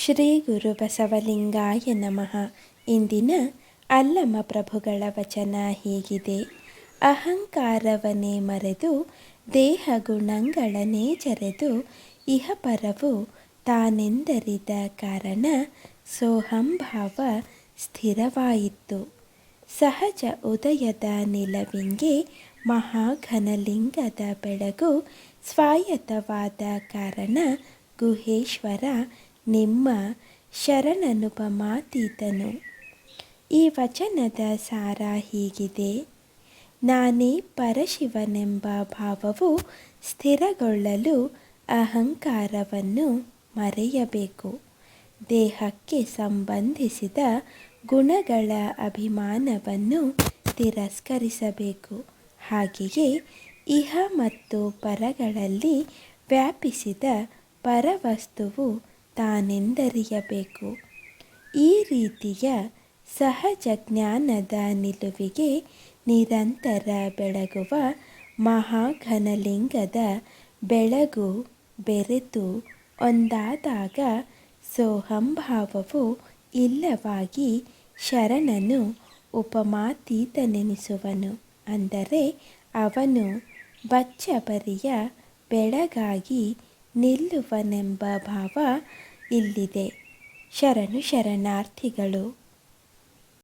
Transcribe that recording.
ಶ್ರೀ ಗುರು ಬಸವಲಿಂಗಾಯ ನಮಃ. ಇಂದಿನ ಅಲ್ಲಮ ಪ್ರಭುಗಳ ವಚನ ಹೀಗಿದೆ: ಅಹಂಕಾರವನ್ನೇ ಮರೆತು ದೇಹ ಗುಣಗಳನ್ನೇ ಜರೆದು ಇಹಪರವು ತಾನೆಂದರಿದ ಕಾರಣ ಸೋಹಂಭಾವ ಸ್ಥಿರವಾಯಿತು. ಸಹಜ ಉದಯದ ನಿಲವಿಂಗೆ ಮಹಾಘನಲಿಂಗದ ಬೆಳಗು ಸ್ವಾಯತ್ತವಾದ ಕಾರಣ ಗುಹೇಶ್ವರ ನಿಮ್ಮ ಶರಣನುಪಮಾತೀತನು. ಈ ವಚನದ ಸಾರ ಹೀಗಿದೆ: ನಾನೇ ಪರಶಿವನೆಂಬ ಭಾವವು ಸ್ಥಿರಗೊಳ್ಳಲು ಅಹಂಕಾರವನ್ನು ಮರೆಯಬೇಕು. ದೇಹಕ್ಕೆ ಸಂಬಂಧಿಸಿದ ಗುಣಗಳ ಅಭಿಮಾನವನ್ನು ತಿರಸ್ಕರಿಸಬೇಕು. ಹಾಗೆಯೇ ಇಹ ಮತ್ತು ಪರಗಳಲ್ಲಿ ವ್ಯಾಪಿಸಿದ ಪರವಸ್ತುವು ತಾನೆಂದರಿಯಬೇಕು. ಈ ರೀತಿಯ ಸಹಜ ಜ್ಞಾನದ ನಿಲುವಿಗೆ ನಿರಂತರ ಬೆಳಗುವ ಮಹಾಘನಲಿಂಗದ ಬೆಳಗು ಬೆರೆತು ಒಂದಾದಾಗ ಸೋಹಂಭಾವವು ಇಲ್ಲವಾಗಿ ಶರಣನು ಉಪಮಾತೀತನೆನಿಸುವನು. ಅಂದರೆ ಅವನು ಬಚ್ಚಬರಿಯ ಬೆಳಗಾಗಿ ನಿಲ್ಲುವನೆಂಬ ಭಾವ ಇಲ್ಲಿದೆ. ಶರಣಾರ್ಥಿಗಳು.